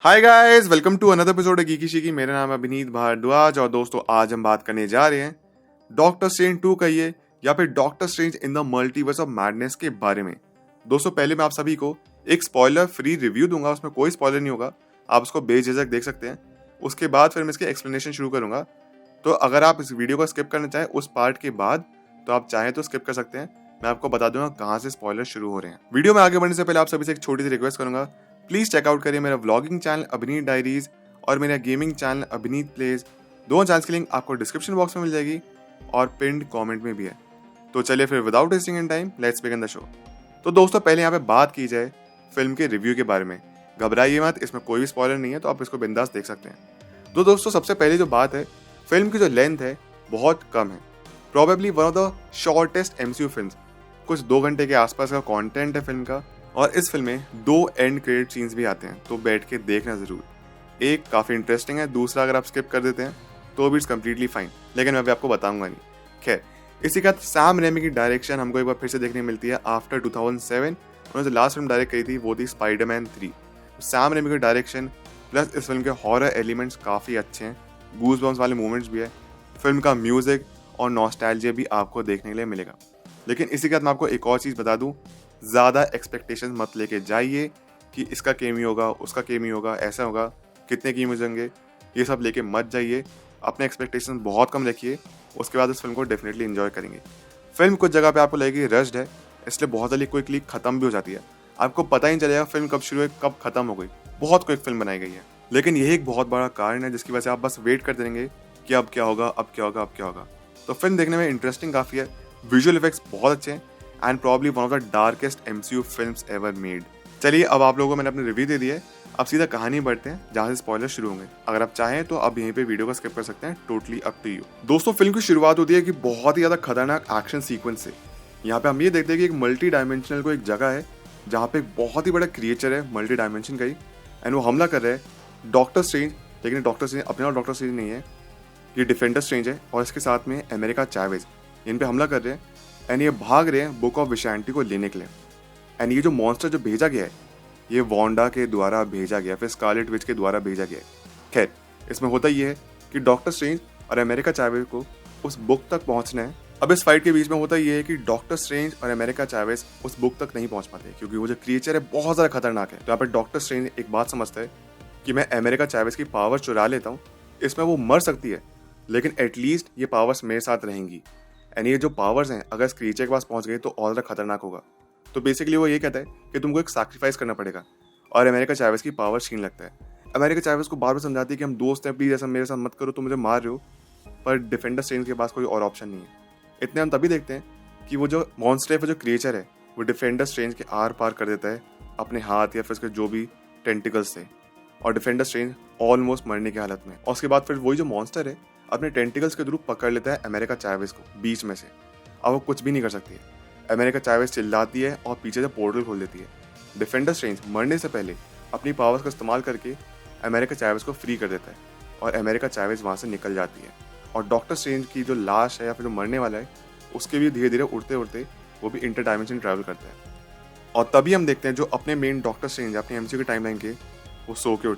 Hi guys, welcome to another episode geeky shiki. मेरा नाम है अभिनीत भारद्वाज और दोस्तों आज हम बात करने जा रहे हैं डॉक्टर स्ट्रेंज 2 कहिए या फिर doctor strange in the multiverse of madness के बारे में। दोस्तों पहले मैं आप सभी को एक स्पॉइलर फ्री रिव्यू दूंगा, उसमें कोई स्पॉइलर नहीं होगा, आप उसको बेझिझक देख सकते हैं। उसके बाद फिर मैं इसके एक्सप्लेनेशन शुरू करूंगा। तो अगर आप इस वीडियो को स्किप करना चाहें उस पार्ट के बाद तो आप चाहें तो स्किप कर सकते हैं। मैं आपको बता दूंगा कहाँ से स्पॉइलर शुरू हो रहे हैं। वीडियो में आगे बढ़ने से पहले आप सभी से एक छोटी सी रिक्वेस्ट करूंगा, प्लीज चेकआउट करिए मेरा व्लॉगिंग चैनल अभिनीत डायरीज और मेरा गेमिंग चैनल अभिनीत प्लेज। दोनों चैनल्स की लिंक आपको डिस्क्रिप्शन बॉक्स में मिल जाएगी और पिंड कमेंट में भी है। तो चलिए फिर without wasting in time let's begin the show. तो दोस्तों पहले यहाँ पे बात की जाए फिल्म के रिव्यू के बारे में। घबराइए मत, इसमें कोई भी स्पॉइलर नहीं है, तो आप इसको बिंदास देख सकते हैं। तो दोस्तों सबसे पहले जो बात है, फिल्म की जो लेंथ है बहुत कम है, probably one of the shortest MCU films. कुछ 2 घंटे के आसपास का कंटेंट है फिल्म का और इस फिल्म में 2 एंड क्रेडिट सीन्स भी आते हैं, तो बैठ के देखना जरूर। एक काफी इंटरेस्टिंग है, दूसरा अगर आप स्किप कर देते हैं तो भी इट्स कम्प्लीटली फाइन, लेकिन मैं भी आपको बताऊंगा नहीं। खैर, इसी का सैम रेमी की डायरेक्शन हमको एक बार फिर से देखने मिलती है आफ्टर 2007। उन्होंने जो लास्ट फिल्म डायरेक्ट करी थी वो थी स्पाइडरमैन 3। सैम रेमी की डायरेक्शन प्लस इस फिल्म के हॉरर एलिमेंट्स काफी अच्छे हैं, गूज बम्स वाले मोमेंट्स भी है। फिल्म का म्यूजिक और नॉस्टैल्जिया भी आपको देखने के लिए मिलेगा। लेकिन इसी के साथ मैं आपको एक और चीज़ बता दूं, ज़्यादा एक्सपेक्टेशन मत लेके जाइए कि इसका केमी होगा, उसका केमी होगा, ऐसा होगा, कितने कीमत होंगे, ये सब लेके मत जाइए। अपने एक्सपेक्टेशन बहुत कम रखिए, उसके बाद इस फिल्म को डेफिनेटली एंजॉय करेंगे। फिल्म कुछ जगह पे आपको लगेगी रश्ड है, इसलिए बहुत जल्दी कोई क्लिक खत्म भी हो जाती है, आपको पता ही नहीं चलेगा फिल्म कब शुरू हुई कब खत्म हो गई। बहुत क्विक फिल्म बनाई गई है, लेकिन यही एक बहुत बड़ा कारण है जिसकी वजह से आप बस वेट करते रहेंगे कि अब क्या होगा, अब क्या होगा, अब क्या होगा। तो फिल्म देखने में इंटरेस्टिंग काफ़ी है, विजुअल इफेक्ट्स बहुत अच्छे हैं and probably one of the darkest MCU films ever made. चलिए अब आप लोगों को मैंने अपने रिव्यू दे दिए, अब सीधा कहानी बढ़ते हैं जहाँ से स्पॉइलर शुरू होंगे। अगर आप चाहें तो अब यहीं पे वीडियो को स्किप कर सकते हैं, टोटली अप टू यू। दोस्तों फिल्म की शुरुआत होती है कि बहुत ही ज्यादा खतरनाक एक्शन सीक्वेंस से। यहाँ पे हम ये देखते हैं कि एक मल्टी डायमेंशनल को एक जगह है जहाँ पे एक बहुत ही बड़ा क्रिएचर है मल्टी डायमेंशन का ही, एंड वो हमला कर रहे हैं डॉक्टर स्ट्रेंज। लेकिन डॉक्टर स्ट्रेंज अपने आप डॉक्टर स्ट्रेंज नहीं है, ये डिफेंडर स्ट्रेंज है और इसके साथ में अमेरिका चैवेज इन पे हमला कर रहे हैं एंड ये भाग रहे हैं बुक ऑफ विशांटी को लेने के लिए। एंड ये जो मॉन्स्टर जो भेजा गया है ये वांडा के द्वारा भेजा गया, फिर स्कारलेट विच के द्वारा भेजा गया है। खैर, इसमें होता ये है कि डॉक्टर स्ट्रेंज और अमेरिका चैवेज को उस बुक तक पहुंचना है। अब इस फाइट के बीच में होता ये है कि डॉक्टर स्ट्रेंज और अमेरिका चैवेज उस बुक तक नहीं पहुंच पाते क्योंकि वो जो क्रिएचर है बहुत ज़्यादा खतरनाक है। तो यहाँ पर डॉक्टर स्ट्रेंज एक बात समझता है कि मैं अमेरिका चैवेज की पावर चुरा लेता हूँ, इसमें वो मर सकती है लेकिन एटलीस्ट ये पावर्स मेरे साथ रहेंगी। एंड ये जो पावर्स हैं अगर इस क्रिएचर के पास पहुंच गए तो और ज़्यादा खतरनाक होगा। तो बेसिकली वो ये कहता है कि तुमको एक सैक्रिफाइस करना पड़ेगा और अमेरिका चैवेज की पावर छीन लगता है। अमेरिका चैवेज को बार बार समझाती है कि हम दोस्त हैं, प्लीज ऐसा मेरे साथ मत करो, तुम मुझे मार रहे हो। पर डिफेंडर स्ट्रेंज के पास कोई और ऑप्शन नहीं है। इतने हम तभी देखते हैं कि वो जो मॉन्स्टर है, वो जो क्रिएचर है, वो डिफेंडर स्ट्रेंज के आर पार कर देता है अपने हाथ या फिर उसके जो भी टेंटिकल्स थे, और डिफेंडर स्ट्रेंज ऑलमोस्ट मरने की हालत में। और उसके बाद फिर वही जो मॉन्स्टर है अपने टेंटिकल्स के थ्रू पकड़ लेता है अमेरिका चैवेज को बीच में से। अब वो कुछ भी नहीं कर सकती है। अमेरिका चैवेज चिल्लाती है और पीछे से पोर्टल खोल देती है। डिफेंडर स्ट्रेंज मरने से पहले अपनी पावर्स का इस्तेमाल करके अमेरिका चैवेज को फ्री कर देता है और अमेरिका चैवेज वहाँ से निकल जाती है। और डॉक्टर स्ट्रेंज की जो लाश है या फिर जो मरने वाला है उसके भी धीरे धीरे उड़ते उड़ते वो भी इंटर डायमेंशन ट्रैवल करता है। और तभी हम देखते हैं जो अपने मेन डॉक्टर स्ट्रेंज अपने एमसीयू के टाइमलाइन के वो सो के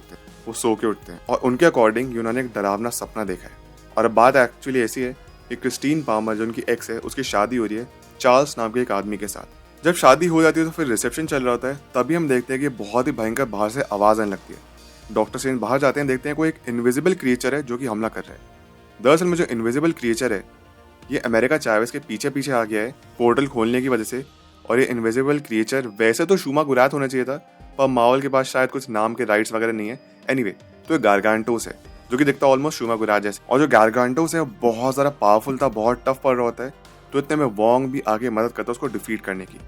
उठते हैं और उनके अकॉर्डिंग उन्होंने एक डरावना सपना देखा है। और अब बात एक्चुअली ऐसी है कि क्रिस्टीन पामर जो उनकी एक्स है उसकी शादी हो रही है चार्ल्स नाम के एक आदमी के साथ। जब शादी हो जाती है तो फिर रिसेप्शन चल रहा होता है, तभी हम देखते हैं कि बहुत ही भयंकर बाहर से आवाज़ आने लगती है। डॉक्टर स्ट्रेंज बाहर जाते हैं, देखते हैं कोई एक इनविजिबल क्रिएचर है जो कि हमला कर रहा है। दरअसल में जो इनविजिबल क्रिएचर है ये अमेरिका चैवेज के पीछे पीछे आ गया है पोर्टल खोलने की वजह से। और ये इनविजिबल क्रिएचर वैसे तो शूमा गुरात होना चाहिए था, पर माहौल के पास शायद कुछ नाम के राइट्स वगैरह नहीं है। एनीवे, तो ये गारगांटोस है जो कि दिखता ऑलमोस्ट शूमा गुरात जैसे। और जो गारगांटोस है बहुत ज़्यादा पावरफुल था, बहुत टफ पड़ रहा होता है। तो इतने में वोंग भी आगे मदद करता है उसको डिफीट करने की,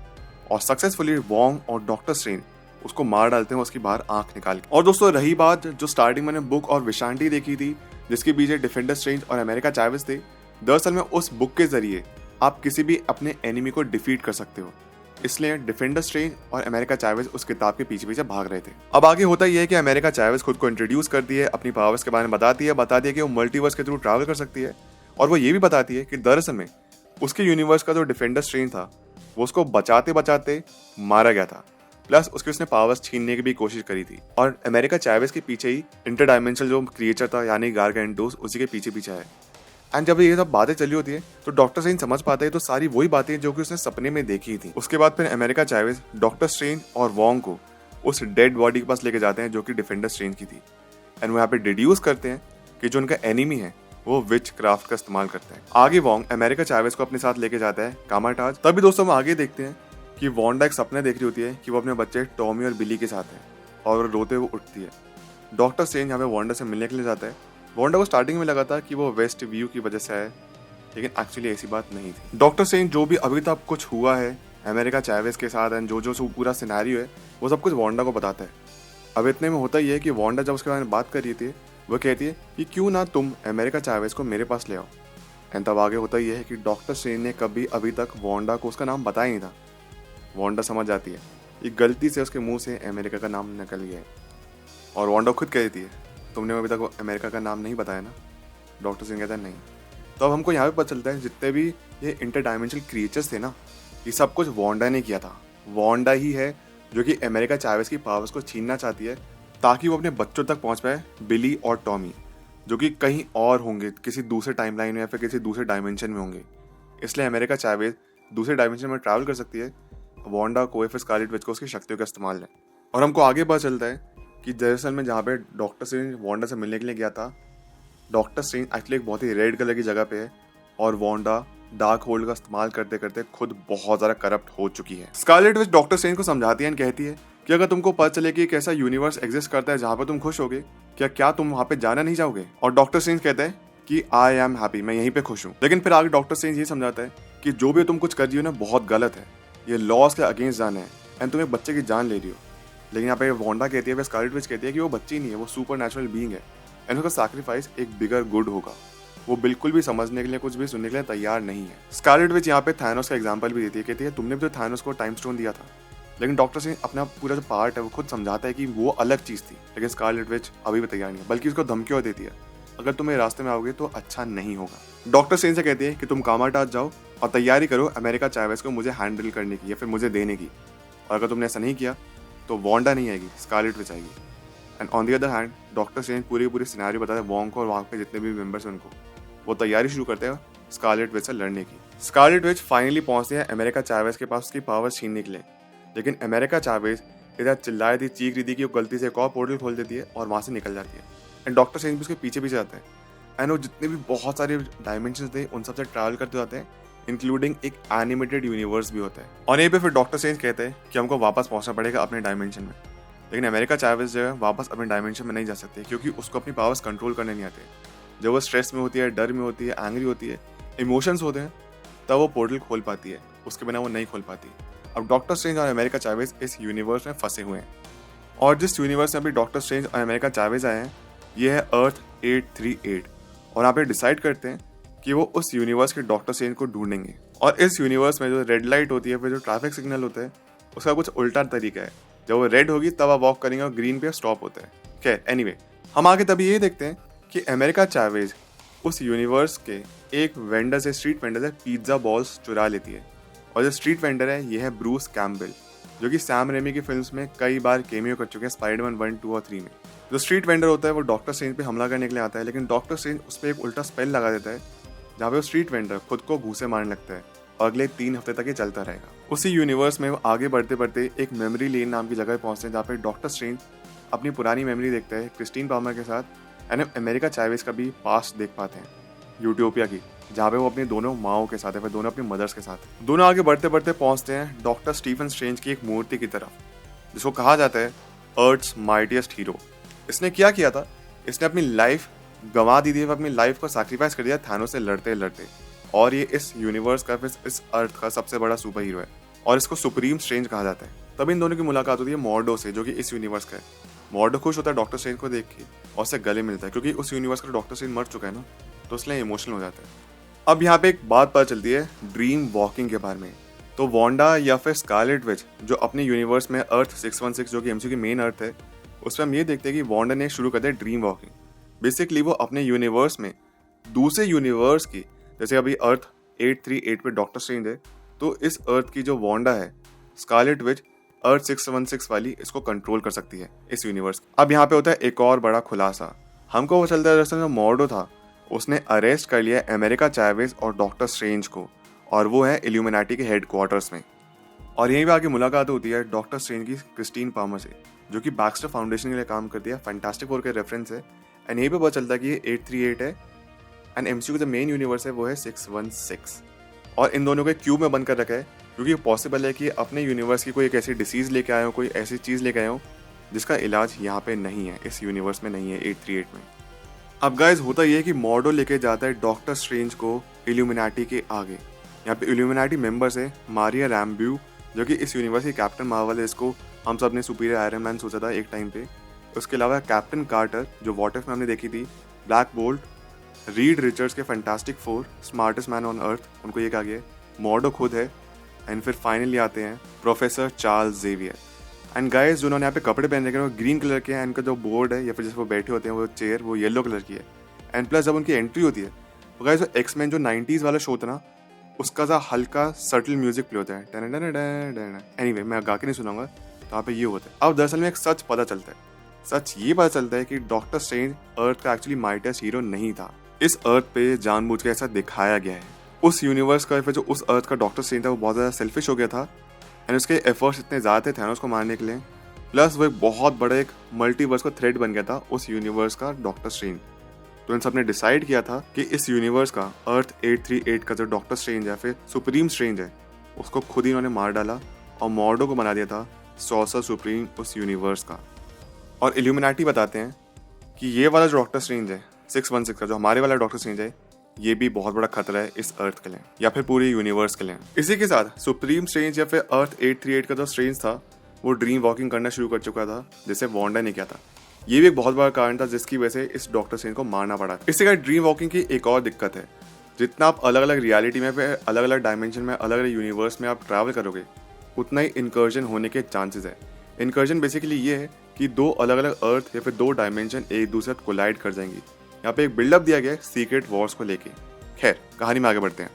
और सक्सेसफुली वोंग और डॉक्टर स्ट्रेंज उसको मार डालते हैं उसकी बाहर आंख निकाल के। और दोस्तों रही बात जो स्टार्टिंग मैंने बुक और विशांटी देखी थी जिसके पीछे डिफेंडर स्ट्रेंज और अमेरिका चैवेज थे, दरअसल में उस बुक के जरिए आप किसी भी अपने एनिमी को डिफीट कर सकते हो। इसलिए डिफेंडर स्ट्रेंज और अमेरिका चैवेज उस किताब के पीछे पीछे भाग रहे थे। अब आगे होता यह है कि अमेरिका चैवेज खुद को इंट्रोड्यूस करती है, अपनी पावर्स के बारे में बताती है कि वो मल्टीवर्स के थ्रू ट्रैवल कर सकती है। और वो ये भी बताती है कि दरअसल में उसके यूनिवर्स का जो डिफेंडर स्ट्रेंज था वो उसको बचाते बचाते मारा गया था। प्लस उसने पावर्स छीनने की भी कोशिश करी थी। और अमेरिका चावेज के पीछे ही इंटरडायमेंशनल जो क्रिएचर था यानी गारगेंटोस उसी के पीछे पीछे है। एंड जब ये सब बातें चली होती है तो डॉक्टर स्ट्रेंज समझ पाता है तो सारी वही बातें जो कि उसने सपने में देखी थी। उसके बाद फिर अमेरिका चावेज डॉक्टर स्ट्रेंज और वोंग को उस डेड बॉडी के पास लेके जाते हैं जो कि डिफेंडर स्ट्रेंज की थी। एंड वो यहाँ पे डिड्यूस करते हैं कि जो उनका एनिमी है वो विच क्राफ्ट का इस्तेमाल करते हैं। आगे वोंग अमेरिका चावेज को अपने साथ लेके जाता है कामाटाज। तभी दोस्तों हम आगे देखते हैं कि वांडा एक सपना देख रही होती है कि वो अपने बच्चे टॉमी और बिली के साथ है और रोते हुए उठती है। डॉक्टर स्ट्रेंज यहाँ पे वांडा से मिलने के लिए जाता है। वांडा को स्टार्टिंग में लगा था कि वो वेस्ट व्यू की वजह से है, लेकिन एक्चुअली ऐसी बात नहीं थी। डॉक्टर स्ट्रेंज जो भी अभी तक कुछ हुआ है अमेरिका चावेज के साथ एंड जो पूरा सिनेरियो है वो सब कुछ वांडा को बताता है। अब इतने में होता ही है कि वांडा जब उसके बारे में बात कर रही थी वो कहती है कि क्यों ना तुम अमेरिका चावेज को मेरे पास ले आओ। एंड तब आगे होता ही है कि डॉक्टर स्ट्रेंज ने कभी अभी तक वांडा को उसका नाम बताया नहीं था। वांडा समझ जाती है ये गलती से उसके मुंह से अमेरिका का नाम निकल गया है और वांडा खुद कहती है तुमने अभी तक अमेरिका का नाम नहीं बताया ना। डॉक्टर स्ट्रेंज कहता है नहीं। तो अब हमको यहाँ पे पता चलता है जितने भी ये इंटरडायमेंशनल क्रिएचर्स थे ना ये सब कुछ वांडा ने किया था। वांडा ही है जो कि अमेरिका चावेज की पावर्स को छीनना चाहती है ताकि वो अपने बच्चों तक पहुंच पाए, बिली और टॉमी, जो कि कहीं और होंगे किसी दूसरे टाइमलाइन में या फिर किसी दूसरे डायमेंशन में होंगे। इसलिए अमेरिका चावेज दूसरे डायमेंशन में ट्रैवल कर सकती है। वांडा को या फिर स्कारलेट विच को उसकी शक्तियों का इस्तेमाल है। और हमको आगे पता चलता है कि दरअसल में जहाँ पे डॉक्टर स्ट्रेंज वांडा से मिलने के लिए गया था, डॉक्टर स्ट्रेंज एक्चुअली एक बहुत ही रेड कलर की जगह पे है और वांडा डार्क होल्ड का इस्तेमाल करते करते खुद बहुत ज़्यादा करप्ट हो चुकी है। स्कारलेट विच डॉक्टर स्ट्रेंज को समझाती है और कहती है कि अगर तुमको पता चले कि एक ऐसा यूनिवर्स एग्जिस्ट करता है जहाँ पर तुम खुश होगे, क्या तुम वहाँ पे जाना नहीं चाहोगे? और डॉक्टर स्ट्रेंज कहता है कि आई एम हैप्पी, मैं यहीं पे खुश हूँ। लेकिन फिर आगे डॉक्टर स्ट्रेंज ये समझाता है कि जो भी तुम कुछ कर रही हो ना बहुत गलत है, ये लॉस के अगेंस्ट जाना है एंड तुम एक बच्चे की जान ले रही हो। लेकिन यहाँ पे वांडा कहती है, स्कारलेट विच कहती है कि वो बच्ची नहीं है, वो सुपर नेचुरल बीइंग है एंड उसका सैक्रिफाइस एक बिगर गुड होगा। वो बिल्कुल भी समझने के लिए कुछ भी सुनने के लिए तैयार नहीं है। स्कारलेट विच यहाँ पे थानोस का एग्जांपल भी देती है, कहती है तुमने भी तो थानोस को टाइम स्टोन दिया था। लेकिन डॉक्टर स्ट्रेंज अपना पूरा जो पार्ट है वो खुद समझाता है कि वो अलग चीज़ थी, लेकिन स्कारलेट विच अभी भी तैयार नहीं है, बल्कि उसको धमकियां देती है अगर तुम मेरे रास्ते में आओगे तो अच्छा नहीं होगा। डॉक्टर स्ट्रेंज से कहती है कि तुम कामाटाज जाओ और तैयारी करो अमेरिका चावेज को मुझे हैंडल करने की या फिर मुझे देने की, और अगर तुमने ऐसा नहीं किया तो वांडा नहीं आएगी, स्कारलेट विच आएगी। And on the other hand doctor strange पूरी सिनेरियो बताता है वोंग को और वहाँ पे जितने भी मेंबर्स हैं उनको। वो तैयारी शुरू करते हैं स्कारलेट विच से लड़ने की। स्कारलेट विच फाइनली पहुंचते हैं अमेरिका चावेज के पास उसकी पावर छीनने के लिए, लेकिन अमेरिका चावेज इधर चिल्लाए थी, चीख रही थी कि वो गलती से एक और पोर्टल खोल देती है और वहाँ से निकल जाती है। एंड डॉक्टर स्ट्रेंज भी उसके पीछे पीछे जाता है एंड वो जितने भी बहुत सारे डायमेंशन थे उन सबसे ट्रैवल करते जाते हैं, इंक्लूडिंग एक एनिमेटेड यूनिवर्स भी होता है। और यहीं पे फिर डॉक्टर स्ट्रेंज कहते हैं कि हमको वापस पहुंचना पड़ेगा अपने डायमेंशन में। लेकिन अमेरिका चावेज जो है वापस अपने डायमेंशन में नहीं जा सकते क्योंकि उसको अपनी पावर्स कंट्रोल करने नहीं आते। जब वो स्ट्रेस में होती है, डर में होती है, एंग्री होती है, इमोशंस होते हैं, तब वो पोर्टल खोल पाती है, उसके बिना वो नहीं खोल पाती। अब डॉक्टर स्ट्रेंज और अमेरिका चावेज इस यूनिवर्स में फंसे हुए हैं और जिस यूनिवर्स में अभी डॉक्टर स्ट्रेंज और अमेरिका चावेज आए हैं ये है अर्थ 838। और यहाँ पे डिसाइड करते हैं कि वो उस यूनिवर्स के डॉक्टर स्ट्रेंज को ढूंढेंगे। और इस यूनिवर्स में जो रेड लाइट होती है फिर जो ट्रैफिक सिग्नल होता है उसका कुछ उल्टा तरीका है। जब वो रेड होगी तब आप वॉक करेंगे और ग्रीन पे स्टॉप होता है। खैर एनीवे हम आगे तभी ये देखते हैं कि अमेरिका चावेज उस यूनिवर्स के एक वेंडर से, स्ट्रीट वेंडर से पिज्जा बॉल्स चुरा लेती है। और जो स्ट्रीट वेंडर है ये है ब्रूस कैम्पबेल, जो कि सैम रेमी की फिल्म्स में कई बार केमियो कर चुके हैं, स्पाइडरमैन 1, 2 और 3 में। जो स्ट्रीट वेंडर होता है वो डॉक्टर स्ट्रेंज पे हमला करने के लिए आता है, लेकिन डॉक्टर स्ट्रेंज उस पर एक उल्टा स्पेल लगा देता है जहाँ पे वो स्ट्रीट वेंडर खुद को घूसे मारने लगता है और अगले 3 हफ्ते तक ये चलता रहेगा। उसी यूनिवर्स में वो आगे बढ़ते बढ़ते एक मेमोरी लेन नाम की जगह पहुंचते हैं जहाँ पे डॉक्टर स्ट्रेंज अपनी पुरानी मेमोरी देखता है क्रिस्टीन पाल्मर के साथ एंड अमेरिका चावेज का भी पास्ट देख पाते हैं यूटोपिया की, जहाँ पे वो अपनी दोनों माओं के साथ है, फिर दोनों अपनी मदर्स के साथ। दोनों आगे बढ़ते बढ़ते पहुंचते हैं डॉक्टर स्टीफन स्ट्रेंज की एक मूर्ति की तरफ जिसको कहा जाता है अर्थ्स माइटिएस्ट हीरो। इसने क्या किया था, इसने अपनी लाइफ गंवा दी थी, अपनी लाइफ को सैक्रिफाइस कर दिया थानोस से लड़ते लड़ते, और ये इस यूनिवर्स का, इस अर्थ का सबसे बड़ा सुपर हीरो है और इसको सुप्रीम स्ट्रेंज कहा जाता है। तब इन दोनों की मुलाकात होती है मॉर्डो से, जो कि इस यूनिवर्स का है। मॉर्डो खुश होता है डॉक्टर स्ट्रेंज को देख के और उससे गले मिलता है क्योंकि उस यूनिवर्स का डॉक्टर स्ट्रेंज मर चुका है ना, तो इसलिए इमोशनल हो जाता है। अब यहाँ पे एक बात पता चलती है ड्रीम वॉकिंग के बारे में। तो वांडा या फिर स्कारलेट विच जो अपने यूनिवर्स में अर्थ 616 जो कि एमसीयू की मेन अर्थ है, उसमें हम ये देखते हैं कि वांडा ने शुरू कर दिया ड्रीम वॉकिंग। बेसिकली वो अपने यूनिवर्स में दूसरे यूनिवर्स की, जैसे अभी अर्थ 838 पे डॉक्टर स्ट्रेंज है, तो इस अर्थ की जो वांडा है, स्कारलेट विच अर्थ 616 वाली इसको कंट्रोल कर सकती है इस यूनिवर्स। अब यहाँ पे होता है एक और बड़ा खुलासा। हमको वो चलता है दरअसल जो मॉर्डो था उसने अरेस्ट कर लिया अमेरिका चैवेज और डॉक्टर स्ट्रेंज को, और वो है इल्यूमिनाटी के हेडक्वार्टर्स में। और यहीं पे आके मुलाकात होती है डॉक्टर स्ट्रेंज की क्रिस्टीन पामर से, जो कि बैक्स्टर फाउंडेशन के लिए काम करती है। फैंटास्टिक फोर के रेफरेंस है। एंड यहीं पे पता चलता है कि ये 838 है एंड एमसीयू का जो मेन यूनिवर्स है वो है 616। और इन दोनों को क्यूब में बंद कर रखा है क्योंकि पॉसिबल है कि अपने यूनिवर्स की कोई एक ऐसी डिसीज लेके आए हो, कोई ऐसी चीज़ लेके आए हो जिसका इलाज यहाँ पे नहीं है, इस यूनिवर्स में नहीं है 838 में। अब गाइस होता यह है कि मॉर्डो लेके जाता है डॉक्टर स्ट्रेंज को इल्यूमिनाटी के आगे। यहाँ पे इल्यूमिनाटी मेंबर्स है मारिया रैम्ब्यू, जो कि इस यूनिवर्स की कैप्टन मार्वल है, इसको हम सब ने सुपीरियर आयरन मैन सोचा था एक टाइम पे। उसके अलावा कैप्टन कार्टर जो वॉट इफ में हमने देखी थी, ब्लैक बोल्ट, रीड रिचर्ड्स के fantastic four, smartest man on earth, उनको ये कहा गया है, मॉर्डो खुद है, एंड फिर फाइनली आते हैं professor Charles Xavier. And guys जो उन्होंने यहाँ पे कपड़े पहन रखे हैं वो ग्रीन कलर के हैं, इनका जो बोर्ड है या फिर जिस वो बैठे होते हैं वो चेयर वो येलो कलर की है। एंड प्लस जब उनकी एंट्री होती है तो गाइस एक्समैन जो 90s वाला शो था ना उसका सा हल्का सटल म्यूजिक प्ले होता है। एनीवे मैं गा के नहीं सुनाऊंगा, तो यहाँ पे ये होता है। अब दरअसल में एक सच पता चलता है। सच ये पता चलता है कि डॉक्टर स्ट्रेंज अर्थ का एक्चुअली माइटिएस्ट हीरो नहीं था। इस अर्थ पे जानबूझ के ऐसा दिखाया गया है। उस यूनिवर्स का जो उस अर्थ का डॉक्टर स्ट्रेंज था वो बहुत ज्यादा सेल्फिश हो गया था एंड उसके एफर्ट्स इतने ज्यादा थे थैनोस को मारने के लिए, प्लस वो एक बहुत बड़ा एक मल्टीवर्स का थ्रेड बन गया था उस यूनिवर्स का डॉक्टर स्ट्रेंज। तो इन सब ने डिसाइड किया था कि इस यूनिवर्स का अर्थ 838 का जो डॉक्टर स्ट्रेंज है फिर सुप्रीम स्ट्रेंज है उसको खुद ही इन्होंने मार डाला और मॉर्डो को बना दिया था सॉर्सर सुप्रीम उस यूनिवर्स का। और इल्यूमिनाटी बताते हैं कि ये वाला जो डॉक्टर स्ट्रेंज है 616 का, जो हमारे वाला डॉक्टर स्ट्रेंज है, ये भी बहुत बड़ा खतरा है इस अर्थ के लिए या फिर पूरे यूनिवर्स के लिए। इसी के साथ सुप्रीम स्ट्रेंज या फिर अर्थ 838 का जो स्ट्रेंज था वो ड्रीम वॉकिंग करना शुरू कर चुका था, जिसे वांडा ने किया था। ये भी एक बहुत बड़ा कारण था जिसकी वजह से इस डॉक्टर स्ट्रेंज को मारना पड़ा। इससे क्या ड्रीम वॉकिंग की एक और दिक्कत है, जितना आप अलग अलग रियलिटी में अलग अलग डायमेंशन में अलग अलग यूनिवर्स में आप ट्रैवल करोगे उतना ही इनकर्जन होने के चांसेस है। इनकर्जन बेसिकली ये है कि दो अलग अलग अर्थ या फिर दो डायमेंशन एक दूसरे से कोलाइड कर जाएंगी। यहाँ पे एक बिल्डअप दिया गया है सीक्रेट वॉर्स को लेके। खैर कहानी में आगे बढ़ते हैं।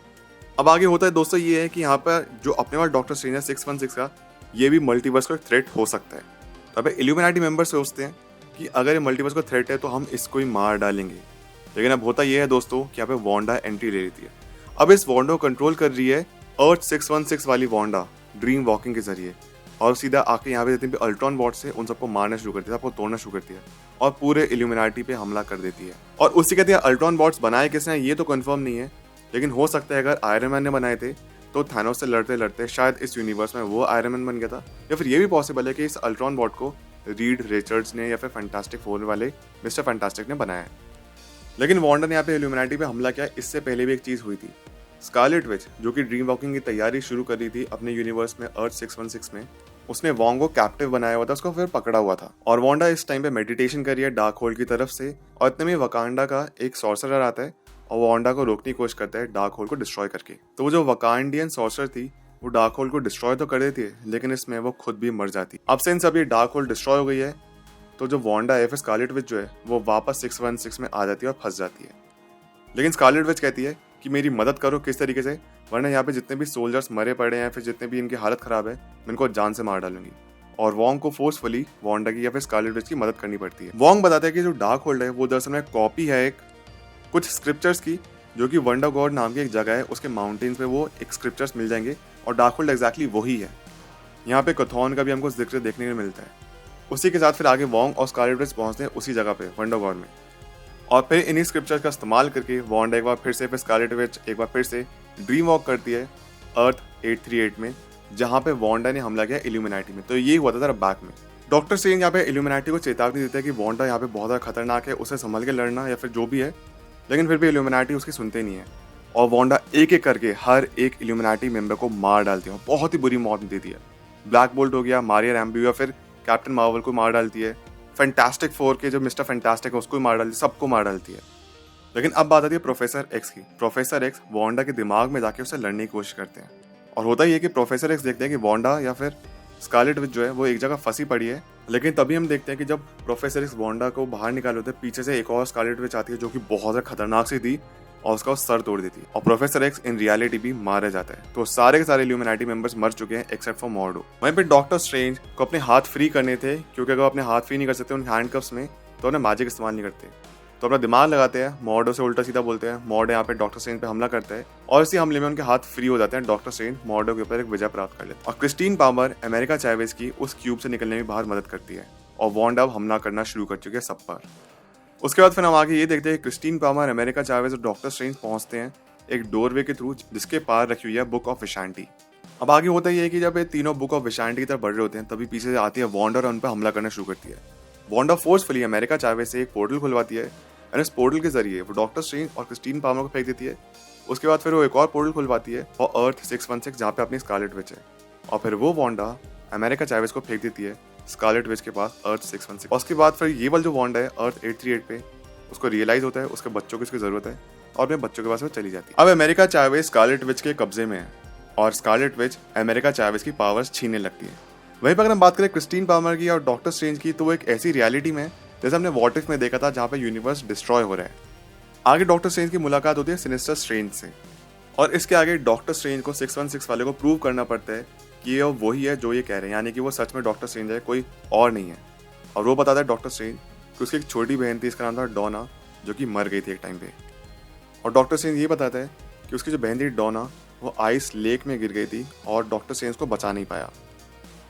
अब आगे होता है दोस्तों ये है कि यहाँ पर जो अपने वाला डॉक्टर स्ट्रेंज है 616 का, ये भी मल्टीवर्स का थ्रेट हो सकता है। तो अब इल्यूमिनाटी मेंबर्स सोचते हैं कि अगर ये मल्टीवर्स का थ्रेट है तो हम इसको ही मार डालेंगे। लेकिन अब होता यह है दोस्तों कि यहाँ पे वांडा एंट्री ले लेती है। अब इस वांडा को कंट्रोल कर रही है अर्थ 616 वाली वांडा ड्रीम वॉकिंग के जरिए, और सीधा आके यहाँ पे जितने भी अल्ट्रॉन बॉट्स है उन सबको मारना शुरू करती है, सबको तोड़ना शुरू करती है और पूरे इल्यूमिनाटी पे हमला कर देती है। और उससे कहते हैं अल्ट्रॉन बॉट्स बनाए किसने ये तो कंफर्म नहीं है, लेकिन हो सकता है अगर आयरन मैन ने बनाए थे तो थैनोस से लड़ते लड़ते शायद इस यूनिवर्स में वो आयरन मैन बन गया था, या फिर ये भी पॉसिबल है कि इस अल्ट्रॉन बॉट को रीड रिचर्ड्स ने या फिर फैंटास्टिक फोर वाले मिस्टर फैंटास्टिक ने बनाया है। लेकिन वांडा ने यहाँ पे इल्यूमिनाटी पे हमला किया। इससे पहले भी एक चीज हुई थी, स्कारलेट विच जो कि ड्रीम वॉकिंग की तैयारी शुरू कर रही थी अपने यूनिवर्स में अर्थ 616 में, उसने वॉन्ग को कैप्टिव बनाया हुआ था, उसको फिर पकड़ा हुआ था। और वांडा इस टाइम पे मेडिटेशन कर रही है डार्क होल्ड की तरफ से, और इतने में वकांडा का एक सॉर्सरर आता है और वांडा को रोकने की कोशिश करता है डार्क होल्ड को डिस्ट्रॉय करके। तो वो जो वकांडियन सॉर्सरर थी वो डार्क होल्ड को डिस्ट्रॉय तो कर देती है, लेकिन इसमें वो खुद भी मर जाती। अब सिंस अब ये डार्क होल्ड डिस्ट्रॉय हो गई है तो जो वांडा है फिर स्कारलेट विच जो है वो वापस 616 में आ जाती है और फंस जाती है। लेकिन स्कारलेट विच कहती है कि मेरी मदद करो किस तरीके से, वरना यहाँ पे जितने भी सोल्जर्स मरे पड़े हैं फिर जितने भी इनकी हालत खराब है मैं इनको जान से मार डालूंगी। और वॉन्ग को फोर्सफुली वांडा की या फिर स्कारलेट विच की मदद करनी पड़ती है। वॉन्ग बताता है कि जो डार्क होल्ड है वो दरअसल में कॉपी है एक कुछ स्क्रिप्चर्स की, जो कि वंडर गॉड नाम की एक जगह है, उसके माउंटेन्स पे वो एक स्क्रिप्चर्स मिल जाएंगे और डार्क होल्ड एग्जैक्टली वही है। यहाँ पे कथॉन का भी हमको जिक्र देखने को मिलता है। उसी के साथ फिर आगे वॉन्ग और स्कारलेट विच पहुंचते हैं उसी जगह पे वंडर गॉड में, और फिर इन्हीं स्क्रिप्चर्स का इस्तेमाल करके वांडा एक बार फिर से फिर स्कारलेट विच एक बार फिर से ड्रीम वॉक करती है अर्थ 838 में, जहाँ पे वांडा ने हमला किया इल्यूमिनाटी में। तो ये हुआ था बैक में। डॉक्टर स्ट्रेंज यहाँ पे इल्यूमिनाटी को चेतावनी देता है कि वांडा यहाँ पे बहुत ज़्यादा खतरनाक है, उसे संभल के लड़ना या फिर जो भी है, लेकिन फिर भी इल्यूमिनाटी उसकी सुनते नहीं है और वांडा एक एक करके हर एक इल्यूमिनाटी मेंबर को मार डालती है, बहुत ही बुरी मौत देती है। ब्लैक बोल्ट हो गया, मारिया रैम्ब्यू या फिर कैप्टन मार्वल को मार डालती है, फैंटास्टिक फोर के जो मिस्टर फैंटास्टिक है उसको मार डालती है, सबको मार डालती है। लेकिन अब बात आती है प्रोफेसर एक्स की। प्रोफेसर एक्स वांडा के दिमाग में जाके उससे लड़ने की कोशिश करते हैं, और होता ही है कि प्रोफेसर एक्स देखते हैं कि वांडा या फिर स्कारलेट विच जो है वो एक जगह फंसी पड़ी है। लेकिन तभी हम देखते हैं कि जब प्रोफेसर एक्स वांडा को बाहर निकाले होते हैं, पीछे से एक और स्कारलेट विच आती है जो कि बहुत ज़्यादा खतरनाक सी थी, और उसका सर तोड़ देती है और प्रोफेसर एक्स इन रियलिटी भी मारा जाता है। तो सारे के सारे इल्यूमिनाटी मेंबर्स मर चुके हैं एक्सेप्ट फॉर मॉर्डो। वहीं पे डॉक्टर स्ट्रेंज को अपने हाथ फ्री करने थे, क्योंकि अगर अपने हाथ फ्री नहीं कर सकते उन हैंडकफ्स में तो उन्हें मैजिक इस्तेमाल नहीं करते। तो अपना दिमाग लगाते हैं, मॉर्डो से उल्टा सीधा बोलते हैं। मॉर्डो यहाँ पे डॉक्टर स्ट्रेंज पे हमला करता है और इसी हमले में उनके हाथ फ्री हो जाते हैं। डॉक्टर स्ट्रेंज मॉर्डो के ऊपर एक विजय प्राप्त कर लेते हैं और क्रिस्टीन पामर अमेरिका चावेज की उस क्यूब से निकलने में बाहर मदद करती है और वांडा अब हमला करना शुरू कर चुके हैं सब पर। उसके बाद फिर हम आगे ये देखते हैं क्रिस्टीन पामर, अमेरिका चावेज और डॉक्टर स्ट्रेंज पहुंचते हैं एक डोरवे के थ्रू जिसके पार रखी हुई है बुक ऑफ विशांटी। अब आगे होता ही है कि जब ये तीनों बुक ऑफ विशांटी की तरफ बढ़ रहे होते हैं तभी पीछे से आती है वांडा और उन पर हमला करना शुरू करती है। वांडा फोर्सफुली अमेरिका चावेज से एक पोर्टल खुलवाती है और इस पोर्टल के जरिए वो डॉक्टर स्ट्रेंज और क्रिस्टीन पामर को फेंक देती है। उसके बाद फिर वो एक और पोर्टल खुलवाती है और अर्थ 616 जहाँ पे अपनी स्कारलेट विच है, और फिर वो वांडा अमेरिका चावेज को फेंक देती है स्कारलेट विच के पास अर्थ 616। और उसके बाद फिर ये वाला जो वांडा है अर्थ 838 पे उसको रियलाइज होता है उसके बच्चों की उसकी जरूरत है और अपने बच्चों के पास वो चली जाती है। अब अमेरिका चावेज स्कारलेट विच के कब्जे में है और स्कारलेट विच अमेरिका चावेज की पावर्स छीनने लगती है। वहीं पर अगर हम बात करें क्रिस्टीन पामर की और डॉक्टर स्ट्रेंज की, तो वो एक ऐसी रियलिटी में जैसे हमने व्हाट इफ में देखा था जहाँ पे यूनिवर्स डिस्ट्रॉय हो रहा है। आगे डॉक्टर स्ट्रेंज की मुलाकात होती है सिनिस्टर स्ट्रेंज से और इसके आगे डॉक्टर स्ट्रेंज को 616 वाले को प्रूव करना पड़ता है कि ये वही है जो ये कह रहे हैं, यानी कि वो सच में डॉक्टर स्ट्रेंज है, कोई और नहीं है। और वो बताता है डॉक्टर स्ट्रेंज कि उसकी एक छोटी बहन थी, इसका नाम था डोना, जो कि मर गई थी एक टाइम पे। और डॉक्टर स्ट्रेंज ये बताता है कि उसकी जो बहन थी डोना वो आइस लेक में गिर गई थी और डॉक्टर स्ट्रेंज को बचा नहीं पाया।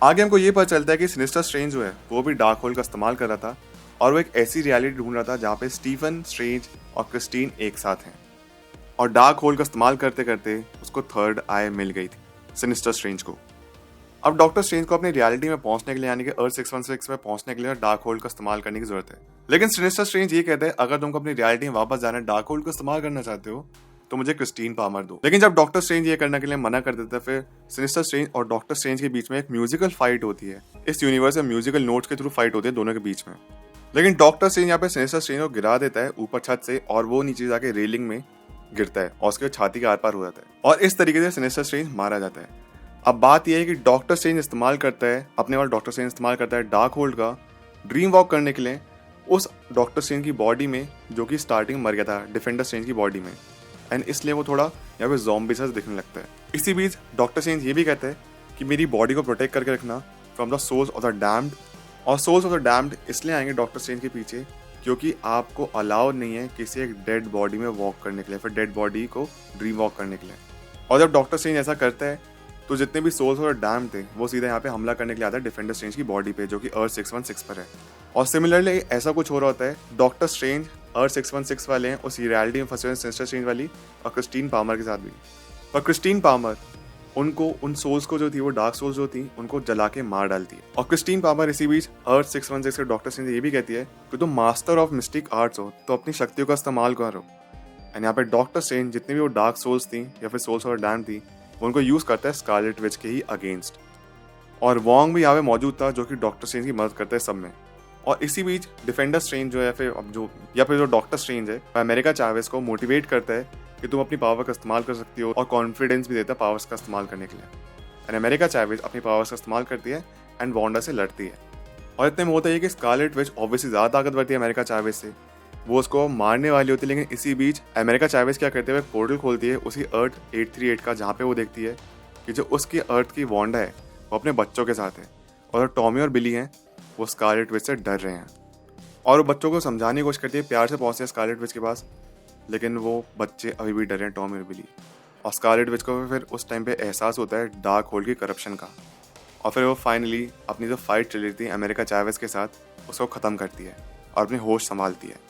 आगे हमको ये पता चलता है कि सिनिस्टर स्ट्रेंज जो है वो भी डार्क होल का इस्तेमाल कर रहा था और वो एक ऐसी रियलिटी ढूंढ रहा था जहाँ पे स्टीफन स्ट्रेंज और क्रिस्टीन एक साथ हैं। और डार्क होल का इस्तेमाल करते करते उसको थर्ड आई मिल गई थी सिनिस्टर स्ट्रेंज को। अब डॉक्टर स्ट्रेंज को अपनी रियलिटी में पहुंचने के लिए, यानी कि अर्थ 616 में पहुंचने के लिए डार्क होल का इस्तेमाल करने की जरूरत है। लेकिन सिनिस्टर स्ट्रेंज ये कहते हैं अगर तुमको अपनी रियलिटी में वापस जाना है, डार्क होल का इस्तेमाल करना चाहते हो, तो मुझे क्रिस्टीन पामर दो। लेकिन जब डॉक्टर स्ट्रेंज ये करने के लिए मना कर देता है, फिर सिनिस्टर स्ट्रेंज और डॉक्टर स्ट्रेंज के बीच में एक म्यूजिकल फाइट होती है। इस यूनिवर्स में म्यूजिकल नोट्स के थ्रू फाइट होती है दोनों के बीच में। लेकिन डॉक्टर स्ट्रेंज यहाँ पे सिनिस्टर स्ट्रेंज को गिरा देता है ऊपर छत से और वो नीचे जाके रेलिंग में गिरता है और उसके छाती के आर पार हो जाता है और इस तरीके से सिनिस्टर स्ट्रेंज मारा जाता है। अब बात यह है कि डॉक्टर स्ट्रेंज इस्तेमाल करता है अपने वाला डॉक्टर स्ट्रेंज इस्तेमाल करता है डार्क होल्ड का ड्रीम वॉक करने के लिए उस डॉक्टर स्ट्रेंज की बॉडी में जो कि स्टार्टिंग मर गया था डिफेंडर स्ट्रेंज की बॉडी में, एंड इसलिए वो थोड़ा यहाँ पे ज़ॉम्बी सा दिखने लगता है। इसी बीच डॉक्टर स्ट्रेंज ये भी कहता है कि मेरी बॉडी को प्रोटेक्ट करके रखना from the souls of the damned, और सोल्स ऑफ द डैम्ड इसलिए आएंगे डॉक्टर स्ट्रेंज के पीछे क्योंकि आपको अलाउ नहीं है किसी एक डेड बॉडी में वॉक करने के लिए, फिर डेड बॉडी को ड्रीम वॉक करने के लिए। और जब डॉक्टर स्ट्रेंज ऐसा करता है तो जितने भी सोल्स और डैम थे वो सीधा यहाँ पे हमला करने के लिए आता है डिफेंडर स्ट्रेंज की बॉडी पे जो कि अर्थ 616 पर है। और सिमिलरली ऐसा कुछ हो रहा होता है, डॉक्टर स्ट्रेंज अर्थ 616 वाले हैं उस रियलिटी में फंसे हुए सिनिस्टर स्ट्रेंज वाली और क्रिस्टीन पामर के साथ भी। और क्रिस्टीन पामर उनको उन सोल्स को जो थी वो डार्क सोल्स जो थी उनको जला के मार डालती है। और क्रिस्टीन पामर इसी बीच अर्थ 616 के डॉक्टर स्ट्रेंज ये भी कहती है कि तुम मास्टर ऑफ मिस्टिक आर्ट्स हो तो अपनी शक्तियों का इस्तेमाल करो। एंड यहाँ पे डॉक्टर स्ट्रेंज जितनी भी वो डार्क सोल्स थी या फिर सोल्स और डैम थी उनको यूज करता है स्कारलेट विच के ही अगेंस्ट। और वॉन्ग भी यहाँ पे मौजूद था जो कि डॉक्टर स्ट्रेंज की मदद करता है सब में। और इसी बीच डिफेंडर स्ट्रेंज जो है फिर जो डॉक्टर स्ट्रेंज है अमेरिका चावेज को मोटिवेट करता है कि तुम अपनी पावर का इस्तेमाल कर सकती हो और कॉन्फिडेंस भी देता है पावर्स का इस्तेमाल करने के लिए। एंड अमेरिका चावेज अपनी पावर्स का इस्तेमाल करती है एंड वांडा से लड़ती है। और इतने में होता है कि स्कारलेट विच ऑब्वियसली ज़्यादा ताकतवर थी अमेरिका चावेज से, वो उसको मारने वाली होती है। लेकिन इसी बीच अमेरिका चावेज क्या करते हुए पोर्टल खोलती है उसी अर्थ 838 का, जहाँ पे वो देखती है कि जो उसकी अर्थ की वांडा है वो अपने बच्चों के साथ है और टॉमी और बिली हैं वो स्कारलेट विच से डर रहे हैं। और वो बच्चों को समझाने की कोशिश करती है, प्यार से पहुँचते हैं स्कारलेट विच के पास, लेकिन वो बच्चे अभी भी डर रहे हैं टॉमी और बिली। और स्कारलेट विच को फिर उस टाइम पे एहसास होता है डार्क होल की करप्शन का, और फिर वो फाइनली अपनी जो फाइट चल रही थी अमेरिका चावेज के साथ उसको ख़त्म करती है और अपनी होश संभालती है।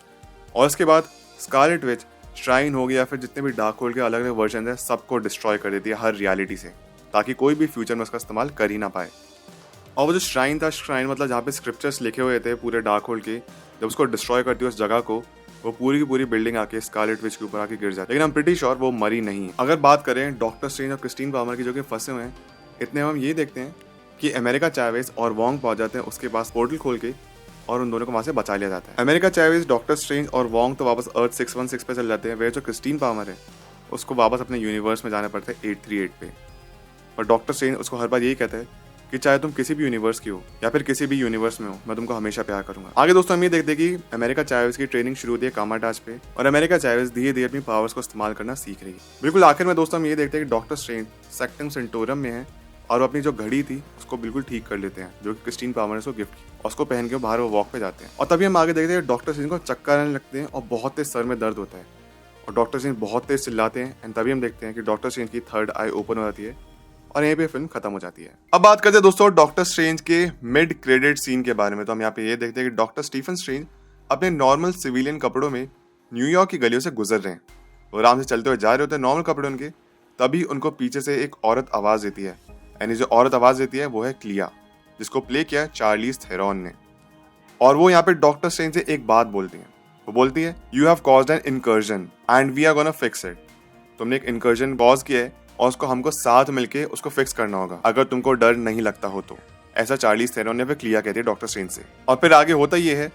और उसके बाद स्कारलेट विच श्राइन हो गया, फिर जितने भी डार्क होल के अलग अलग वर्जन है सबको डिस्ट्रॉय कर देती है हर रियलिटी से, ताकि कोई भी फ्यूचर में उसका इस्तेमाल कर ही ना पाए। और वो जो श्राइन था, श्राइन मतलब जहाँ पे स्क्रिप्चर्स लिखे हुए थे पूरे डार्क होल के, जब उसको डिस्ट्रॉय करती है उस जगह को, वो पूरी की पूरी बिल्डिंग आके स्कारलेट विच के ऊपर आके गिर जाती है। लेकिन हम प्रिटी श्योर वो मरी नहीं। अगर बात करें डॉक्टर स्ट्रेंज और क्रिस्टीन पामर की जो कि फंसे हुए हैं, इतने हम ये देखते हैं कि अमेरिका चावेज और वॉन्ग पहुंच जाते हैं उसके पास पोर्टल खोल के और उन दोनों को वहां से बचा लिया जाता है। अमेरिका चावेज, डॉक्टर स्ट्रेंज और वॉन्ग तो वापस अर्थ 616 पे चल जाते हैं। वे जो क्रिस्टीन पामर है उसको वापस अपने यूनिवर्स में जाना पड़ता है 838 पे। और डॉक्टर स्ट्रेंज उसको हर बार यही कहता है कि चाहे तुम किसी भी यूनिवर्स की हो या फिर किसी भी यूनिवर्स में हो, मैं तुमको हमेशा प्यार करूंगा। आगे दोस्तों हम ये देखते हैं कि अमेरिका चावेज की ट्रेनिंग शुरू होती है कामाटाज पे और अमेरिका चावेज धीरे धीरे अपनी पावर्स को इस्तेमाल करना सीख रही है। बिल्कुल आखिर में दोस्तों हम ये देखते हैं कि डॉक्टर स्ट्रेंज सेक्टम सेंटोरम में है और वो अपनी जो घड़ी थी उसको बिल्कुल ठीक कर लेते हैं, जो कि क्रिस्टीन पावर ने उसको गिफ्ट की, और उसको पहन के बाहर वो वॉक पे जाते हैं। और तभी हम आगे देखते हैं डॉक्टर स्ट्रेंज को चक्कर आने लगते हैं और बहुत तेज सर में दर्द होता है और डॉक्टर स्ट्रेंज बहुत तेज चिल्लाते हैं। एंड तभी हम देखते हैं कि डॉक्टर स्ट्रेंज की थर्ड आई ओपन हो जाती है और यहीं पे फिल्म खत्म हो जाती है। अब बात करते हैं दोस्तों डॉक्टर स्ट्रेंज के मिड क्रेडिट सीन के बारे में। तो हम यहाँ पे ये देखते हैं कि डॉक्टर स्टीफन स्ट्रेंज अपने नॉर्मल सिविलियन कपड़ों में न्यूयॉर्क की गलियों से गुजर रहे हैं। वो आराम से चलते हुए जा रहे होते हैं नॉर्मल कपड़े उनके। तभी उनको पीछे से एक औरत आवाज देती है, यानी जो औरत आवाज देती है वो है क्लिया, जिसको प्ले किया है चार्लीज थेरॉन ने। और वो यहाँ पे डॉक्टर स्ट्रेंज से एक बात बोलती है। वो बोलती है, you have caused an incursion and we are gonna fix it. तुमने एक इनकर्जन कॉज किया है और उसको हमको साथ मिलके उसको फिक्स करना होगा, अगर तुमको डर नहीं लगता हो तो। ऐसा चार्लीज थेरॉन ने फिर क्लिया कहती है डॉक्टर स्ट्रेंज से। और फिर आगे होता ये है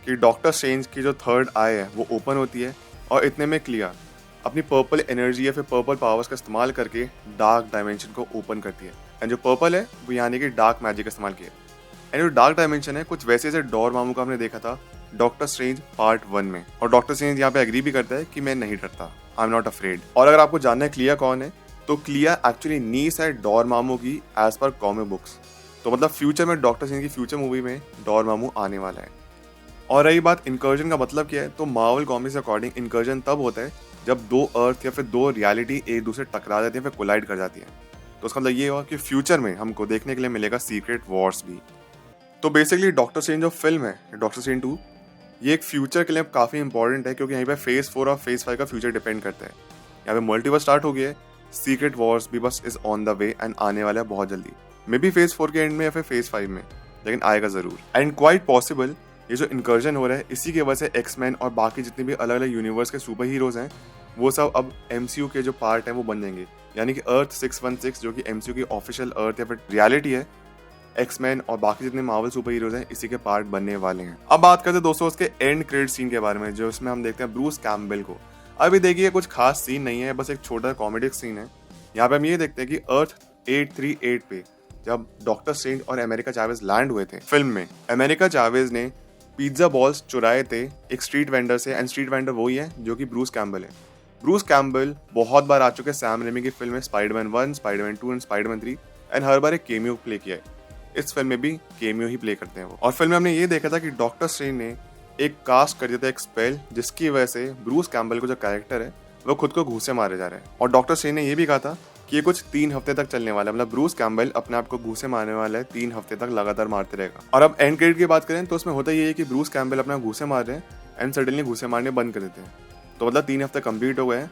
कि डॉक्टर स्ट्रेंज की जो थर्ड आई है वो ओपन होती है और इतने में क्लिया अपनी पर्पल एनर्जी या फिर पर्पल पावर्स का इस्तेमाल करके डार्क डायमेंशन को ओपन करती है। एंड जो पर्पल है वो यानी कि डार्क मैजिक का इस्तेमाल किया। एंड जो डार्क डायमेंशन है कुछ वैसे जैसे डोरमामू का हमने देखा था डॉक्टर स्ट्रेंज पार्ट 1 में। और डॉक्टर स्ट्रेंज यहाँ पे एग्री भी करता है कि मैं नहीं डरता, आई एम नॉट अफ्रेड। और अगर आपको जानना है क्लिया कौन है, तो क्लिया एक्चुअली नीस है डोरमामू की एज पर कॉमिक बुक्स। तो मतलब फ्यूचर में डॉक्टर स्ट्रेंज की फ्यूचर मूवी में डोरमामू आने वाला है। और रही बात इनकर्जन का मतलब क्या है, तो मार्वल कॉमिक्स अकॉर्डिंग इनकर्जन तब होता है जब दो अर्थ या फिर दो रियलिटी एक दूसरे टकरा जाती है, फिर कोलाइड कर जाती है। तो उसका मतलब ये हुआ कि फ्यूचर में हमको देखने के लिए मिलेगा सीक्रेट वॉर्स भी। तो बेसिकली डॉक्टर स्ट्रेंज जो फिल्म है डॉक्टर स्ट्रेंज 2, ये एक फ्यूचर के लिए काफ़ी इंपॉर्टेंट है, क्योंकि यहीं पे फेज 4 और फेज 5 का फ्यूचर डिपेंड करता है। यहाँ पे मल्टीवर्स स्टार्ट हो गया है, सीक्रेट वॉर्स भी बस is on the way and आने वाला है बहुत जल्दी। मे बी फेज 4 के एंड में या फिर फेज 5 में, लेकिन आएगा जरूर। एंड क्वाइट पॉसिबल ये जो इनकर्जन हो रहा है इसी की वजह से एक्समैन और बाकी जितने भी अलग अलग यूनिवर्स के सुपर हीरोज हैं वो सब अब MCU के जो पार्ट हैं वो बन जाएंगे। यानी कि अर्थ 616 जो कि MCU की ऑफिशियल अर्थ या फिर रियलिटी है, एक्समैन और बाकी जितने मार्वल सुपर हीरोज हैं इसी के पार्ट बनने वाले हैं। अब बात करते हैं दोस्तों उसके एंड क्रेडिट सीन के बारे में, जो इसमें हम देखते हैं ब्रूस कैम्पबेल को। अभी देखिए कुछ खास सीन नहीं है, बस एक छोटा कॉमेडिक सीन है। यहाँ पे हम ये देखते हैं कि अर्थ 838 पे जब डॉक्टर स्ट्रेंज और अमेरिका चावेज लैंड हुए थे फिल्म में, अमेरिका चावेज ने पिज्जा बॉल्स चुराए थे एक स्ट्रीट वेंडर से। एंड स्ट्रीट वेंडर वही है जो कि ब्रूस कैम्पबेल है। ब्रूस कैम्पबेल बहुत बार आ चुके हैं सैम रेमी की फिल्म में Spiderman 1, Spiderman 2 and Spiderman 3, and हर बार एक केमियो प्ले किया है। इस फिल्म में भी केमियो ही प्ले करते हैं वो। और फिल्म में हमने ये देखा था कि डॉक्टर स्ट्रेंज ने एक कास्ट कर दिया था एक स्पेल, जिसकी वजह से ब्रूस कैम्पबेल को जो कैरेक्टर है वो खुद को घूसे मारे जा रहे हैं। और डॉक्टर स्ट्रेंज ने ये भी कहा था कि ये कुछ 3 हफ्ते तक चलने वाला है, मतलब ब्रूस कैम्पबेल अपने आप को घूसे मारने वाला है 3 हफ्ते तक लगातार मारते रहेगा। और अब एंड क्रेडिट की बात करें तो उसमें होता ये है कि ब्रूस कैम्पबेल अपना घूसे मार रहे हैं एंड सडनली घूसे मारने बंद कर देते हैं। तो मतलब 3 हफ्ते कंप्लीट हो गए हैं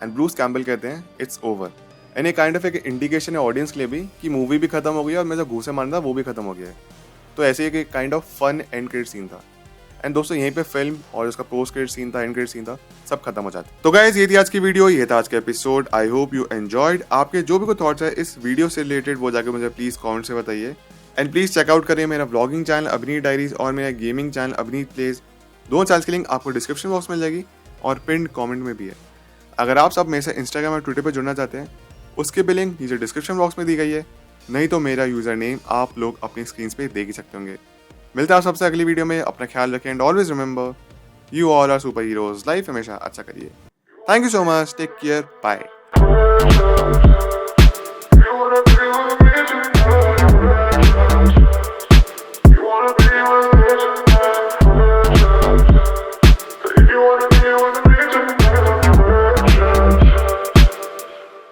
एंड ब्रूस कैम्पबेल कहते हैं इट्स ओवर। एंड ये काइंड ऑफ एक इंडिकेशन है ऑडियंस के लिए भी कि मूवी भी खत्म हो गई है और मैं जो घूसे मारना था वो भी खत्म हो गया है। तो ऐसे एक kind of fun and credit scene था। एंड दोस्तों यहीं पे फिल्म और उसका पोस्ट क्रेडिट सीन था, एंड क्रेडिट सीन था, सब खत्म हो जाता। तो गाइस ये थी आज की वीडियो, ये था आज का episode. I hope you enjoyed. आपके जो भी कोई थॉट्स है इस वीडियो से रिलेटेड वो जाकर मुझे प्लीज कमेंट से बताइए। एंड प्लीज चेकआउट करिए मेरा व्लॉगिंग चैनल अभिनीत डायरीज और मेरा गेमिंग चैनल अभिनीत प्लेज। दोनों चैनल्स की लिंक आपको डिस्क्रिप्शन बॉक्स में मिल जाएगी और पिन कॉमेंट में भी है। अगर आप सब मेरे से इंस्टाग्राम और ट्विटर पर जुड़ना चाहते हैं उसके भी लिंक नीचे डिस्क्रिप्शन बॉक्स में दी गई है, नहीं तो मेरा यूजर नेम आप लोग अपनी स्क्रीन पे देख ही सकते होंगे। मिलता है आप सबसे अगली वीडियो में। अपना ख्याल रखें and always remember you all are super heroes. Life हमेशा अच्छा करिए। Thank you so much, take care, bye.